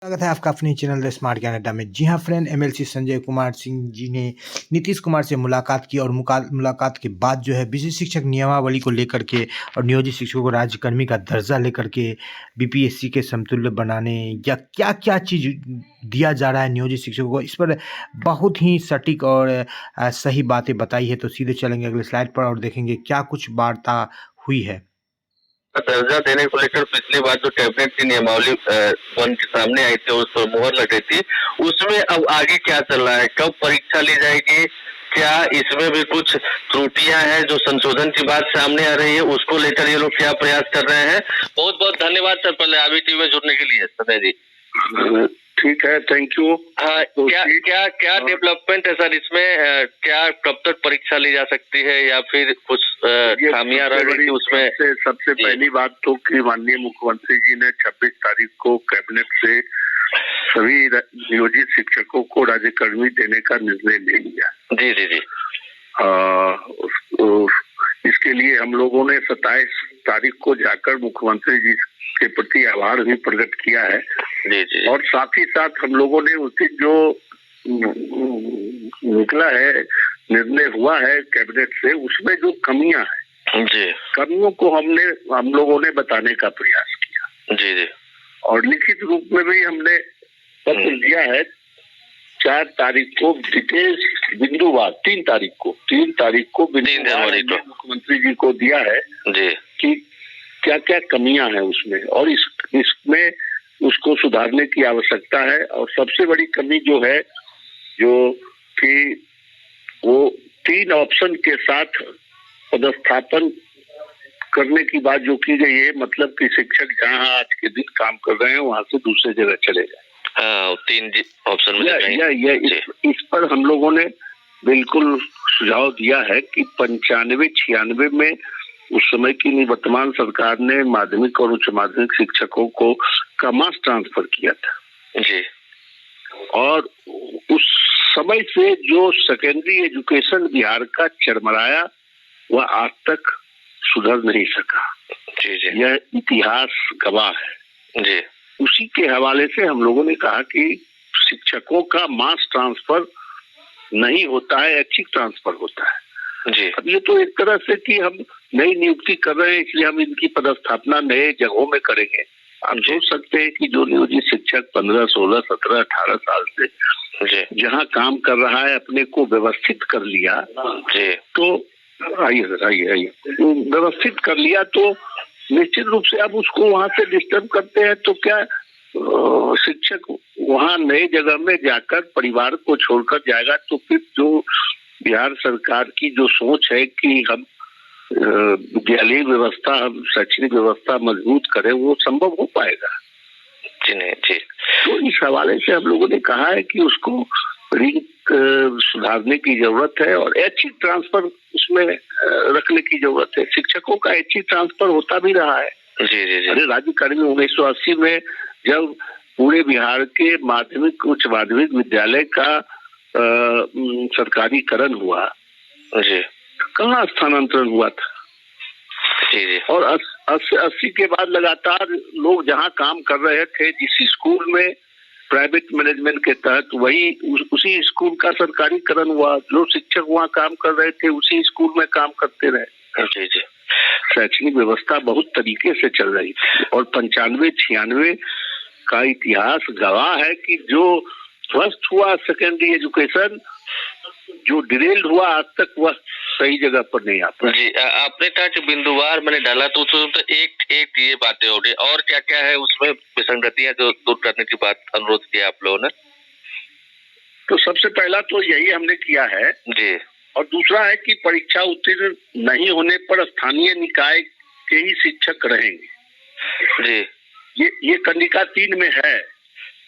स्वागत है आपका अपने चैनल द स्मार्ट ज्ञान अड्डा में। जी हाँ फ्रेंड, एमएलसी संजय कुमार सिंह जी ने नीतीश कुमार से मुलाकात की और मुलाकात के बाद जो है विशेष शिक्षक नियमावली को लेकर के और नियोजित शिक्षकों को राज्यकर्मी का दर्जा लेकर के बीपीएससी के समतुल्य बनाने या क्या क्या चीज़ दिया जा रहा है नियोजित शिक्षकों को, इस पर बहुत ही सटीक और सही बातें बताई है। तो सीधे चलेंगे अगले स्लाइड पर और देखेंगे क्या कुछ वार्ता हुई है। दर्जा देने को लेकर पिछली बार जो कैबिनेट की नियमावली बन के सामने आई थी, उस पर मुहर लगी थी, उसमें अब आगे क्या चल रहा है, कब परीक्षा ली जाएगी, क्या इसमें भी कुछ त्रुटियां हैं जो संशोधन की बात सामने आ रही है, उसको लेकर ये लोग क्या प्रयास कर रहे हैं। बहुत बहुत धन्यवाद सर पहले आबी टीवी में जुड़ने के लिए संजय जी। ठीक है, थैंक यू। हाँ, तो क्या क्या क्या डेवलपमेंट है सर इसमें, क्या कब तक परीक्षा ली जा सकती है या फिर कुछ खामियां रह गई उसमें? सबसे पहली बात तो कि माननीय मुख्यमंत्री जी ने 26 तारीख को कैबिनेट से सभी नियोजित शिक्षकों को राज्यकर्मी देने का निर्णय ले लिया। जी जी जी। इसके लिए हम लोगों ने 27 तारीख को जाकर मुख्यमंत्री जी के प्रति आभार भी प्रकट किया है। जी जी। और साथ ही साथ हम लोगों ने उसकी जो निकला है, निर्णय हुआ है कैबिनेट से, उसमें जो कमियां हैं जी, कमियों को हम लोगों ने बताने का प्रयास किया। जी जी। और लिखित रूप में भी हमने पत्र दिया है 4 तारीख को, डिटेल्स बिंदुवार 3 तारीख को मुख्यमंत्री जी को दिया है जी कि क्या क्या कमियां हैं उसमें और इसमें उसको सुधारने की आवश्यकता है। और सबसे बड़ी कमी जो है, जो कि वो 3 ऑप्शन के साथ पदस्थापन करने की बात जो की गई है, मतलब कि शिक्षक जहां आज के दिन काम कर रहे हैं वहां से दूसरे जगह चले जाए। हाँ, 3 ऑप्शन में इस पर हम लोगों ने बिल्कुल सुझाव दिया है कि 95-96 में उस समय की निवर्तमान सरकार ने माध्यमिक और उच्च माध्यमिक शिक्षकों को का मास ट्रांसफर किया था जी। और उस समय से जो सेकेंडरी एजुकेशन बिहार का चरमराया वह आज तक सुधर नहीं सका। जी जी। यह इतिहास गवाह है जी। उसी के हवाले से हम लोगों ने कहा कि शिक्षकों का मास ट्रांसफर नहीं होता है, ऐच्छिक ट्रांसफर होता है जी। अब ये तो एक तरह से कि हम नई नियुक्ति कर रहे हैं, इसलिए हम इनकी पदस्थापना नए जगहों में करेंगे। आप सोच सकते हैं कि जो नियोजित शिक्षक 15, 16, 17, 18 साल से जहाँ काम कर रहा है, अपने को व्यवस्थित कर लिया जी। तो आइए व्यवस्थित कर लिया, तो निश्चित रूप से आप उसको वहां से डिस्टर्ब करते हैं तो क्या शिक्षक वहां नए जगह में जाकर परिवार को छोड़कर जाएगा, तो फिर जो बिहार सरकार की जो सोच है कि हम विद्यालय व्यवस्था, हम शैक्षणिक व्यवस्था मजबूत करें, वो संभव हो पाएगा जी नहीं जी। तो इस हवाले से हम लोगों ने कहा है कि उसको सुधारने की जरूरत है और ऐच्छिक ट्रांसफर उसमें रखने की जरूरत है। शिक्षकों का ऐच्छिक ट्रांसफर होता भी रहा है जी जी जी। अरे राज्यकर्मी 1980 में जब पूरे बिहार के माध्यमिक उच्च माध्यमिक विद्यालय का सरकारीकरण हुआ जी, कहाँ स्थानांतरण हुआ था जी जी। और 80 के बाद लगातार लोग जहाँ काम कर रहे थे, जिस स्कूल में प्राइवेट मैनेजमेंट के तहत, वही उसी स्कूल का सरकारीकरण हुआ। जो शिक्षक वहाँ काम कर रहे थे उसी स्कूल में काम करते रहे। जी जी। शैक्षणिक व्यवस्था बहुत तरीके से चल रही थी और 95-96 का इतिहास गवाह है कि जो ध्वस्त हुआ सेकेंडरी एजुकेशन, जो डिरेल्ड हुआ, आज तक वह सही जगह पर नहीं आता जी। आपने कहा कि बिंदुवार मैंने डाला तो एक ये बातें हो गई, और क्या क्या है उसमें विसंगतियां जो दूर करने की बात अनुरोध किया आप लोगों ने? तो सबसे पहला तो यही हमने किया है जी। और दूसरा है कि परीक्षा उत्तीर्ण नहीं होने पर स्थानीय निकाय के ही शिक्षक रहेंगे जी। ये कंडिका 3 में है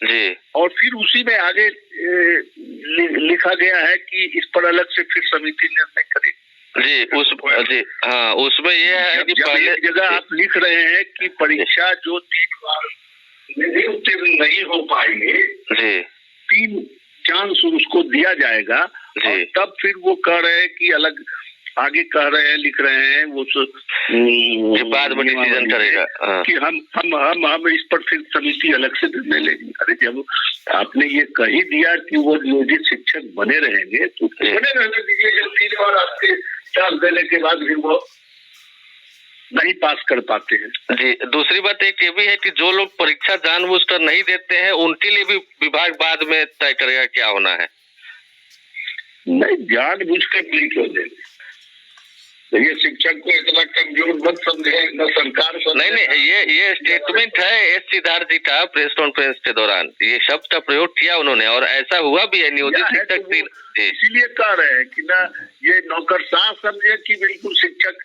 जी। और फिर उसी में आगे लिखा गया है कि इस पर अलग से फिर समिति निर्णय करेगी जी। हाँ, उसमें ये है कि पहले जगह आप लिख रहे हैं कि परीक्षा जो 3 बार उत्तीर्ण नहीं हो पाएंगे जी, 3 चांस उसको दिया जाएगा और तब फिर वो कह रहे हैं कि अलग आगे कह रहे हैं, लिख रहे हैं वो ये बाद में डिसीजन करेगा कि हम इस पर फिर समिति अलग से निर्णय लेगी। अरे जब आपने ये कह ही दिया कि वो नियोजित शिक्षक बने रहेंगे तो बने रहने दीजिए। जब 3 बार आपके चांस देने के बाद भी वो नहीं पास कर पाते हैं। जी, दूसरी बात एक ये भी है कि जो लोग परीक्षा जानबूझकर नहीं देते हैं उनके लिए भी विभाग बाद में तय करेगा क्या होना है। नहीं, जानबूझकर नहीं क्यों देंगे? ये शिक्षक को इतना कमजोर मत समझे, न सरकार समझे। नहीं, ये स्टेटमेंट है एस सिद्धार्थ जी का प्रेस कॉन्फ्रेंस के दौरान, ये शब्द का प्रयोग किया उन्होंने और ऐसा हुआ भी है। नियोजित शिक्षक इसीलिए कह रहे हैं कि ना ये नौकरशाह समझे कि बिल्कुल शिक्षक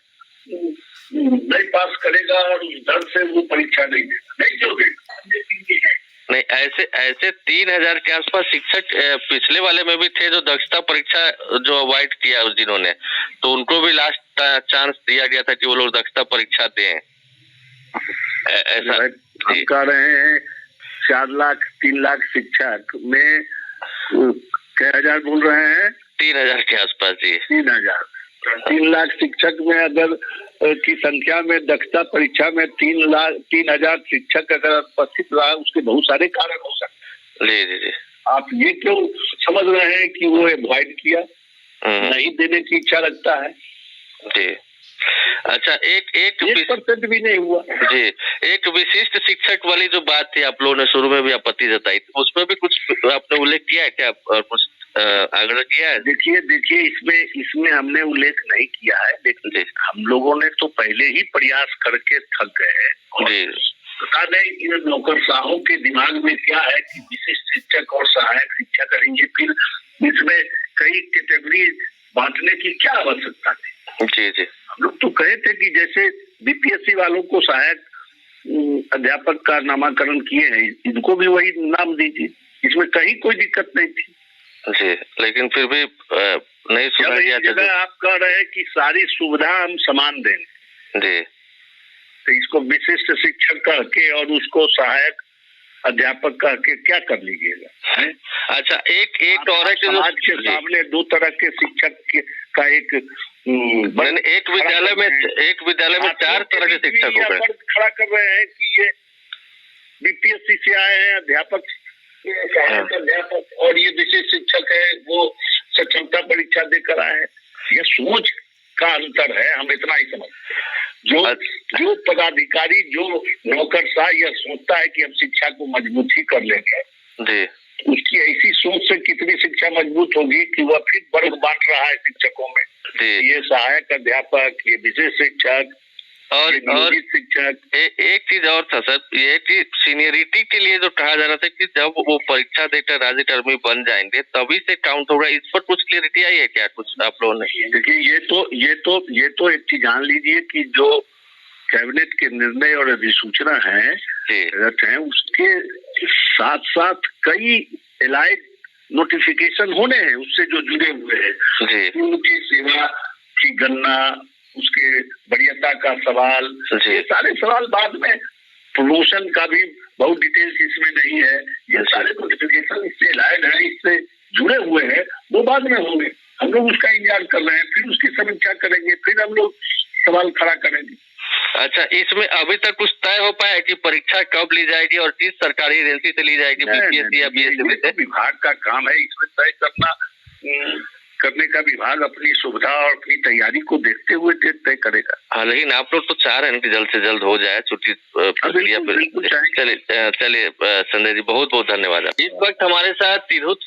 नहीं पास करेगा और उस डर से वो परीक्षा नहीं देगा, नहीं क्यों देगा। नहीं, ऐसे 3000 के आसपास शिक्षक पिछले वाले में भी थे जो दक्षता परीक्षा जो अवॉइड किया जिन्होंने, तो उनको भी लास्ट चांस दिया गया था कि वो लोग दक्षता परीक्षा दें। ऐसा हम कह रहे हैं 4 लाख 3 लाख शिक्षक में क्या हजार बोल रहे हैं? 3000 के आसपास जी। 3 लाख शिक्षक में अगर की संख्या में दक्षता परीक्षा में 3,000 शिक्षक अगर उपस्थित रहा, उसके बहुत सारे कारण हो सकते हैं। जी। आप ये क्यों समझ रहे हैं कि वो अवॉइड किया, नहीं देने की इच्छा रखता है? जी, अच्छा, एक 1% भी नहीं हुआ जी। एक विशिष्ट शिक्षक वाली जो बात थी, आप लोगों ने शुरू में भी आपत्ति जताई, उसमें भी कुछ आपने उल्लेख किया है क्या और कुछ आग्रह किया है? देखिए इसमें हमने उल्लेख नहीं किया है, लेकिन हम लोगों ने तो पहले ही प्रयास करके थक गए। पता नहीं इन नौकरशाहों के दिमाग में क्या है कि विशिष्ट शिक्षक और सहायक शिक्षक करेंगे, फिर इसमें कई कैटेगरी बांटने की क्या आवश्यकता थी? जी। हम लोग तो कहे थे कि जैसे बीपीएससी वालों को सहायक अध्यापक का नामाकरण किए हैं, इनको भी वही नाम दीजिए, इसमें कहीं कोई दिक्कत नहीं थी जी। लेकिन फिर भी नहीं सुना गया था। आप कह रहे हैं कि सारी सुविधा हम समान देंगे जी, तो इसको विशिष्ट शिक्षक कह के और उसको सहायक अध्यापक कह के क्या कर लीजिएगा? अच्छा, एक और समाज के सामने 2 तरह के शिक्षक का एक विद्यालय में 4 तरह के शिक्षक हो गए। खड़ा कर रहे हैं कि ये बीपीएससी से आए हैं अध्यापक, सहायक अध्यापक, और ये विशेष शिक्षक है वो सक्षमता परीक्षा देकर आए हैं। ये सोच का अंतर है, हम इतना ही समझते। जो पदाधिकारी, जो नौकरशाह यह सोचता है कि हम शिक्षा को मजबूत ही कर लेंगे जी, उसकी ऐसी सोच से कितनी शिक्षा मजबूत होगी कि वह फिर वर्ग बांट रहा है शिक्षकों में जी। ये सहायक अध्यापक, ये विशेष शिक्षक और शिक्षक। एक चीज और था सर, ये कि सीनियरिटी के लिए जो कहा जा रहा था कि जब वो परीक्षा देकर राज्यकर्मी बन जाएंगे तभी से काउंट होगा, इस पर कुछ क्लियरिटी आई है क्या कुछ आप लोगों ने? देखिए ये तो एक चीज जान लीजिए कि जो कैबिनेट के निर्णय और अधिसूचना है उसके साथ साथ कई एलाइड नोटिफिकेशन होने हैं उससे जो जुड़े हुए हैं, उनकी सेवा की गणना, उसके वरीयता का सवाल, ये सारे सवाल बाद में, प्रमोशन का भी बहुत डिटेल्स इसमें नहीं है, ये सारे नोटिफिकेशन इससे लायक है, इससे जुड़े हुए हैं, वो बाद में होंगे। हम लोग उसका इंतजार कर रहे हैं, फिर उसकी समीक्षा करेंगे, फिर हम लोग सवाल खड़ा करेंगे। अच्छा, इसमें अभी तक कुछ तय हो पाया कि परीक्षा कब ली जाएगी और किस सरकारी एजेंसी से ली जाएगी? बीपीएससी या बीएससी से? विभाग का काम है, इसमें तय करने का विभाग अपनी सुविधा और अपनी तैयारी को देखते हुए तय करेगा। हाँ, लेकिन आप लोग तो चाह रहे हैं कि जल्द से जल्द हो जाए छुट्टी प्रक्रिया। चलिए संजय जी, बहुत बहुत धन्यवाद। इस वक्त हमारे साथ तिरहुत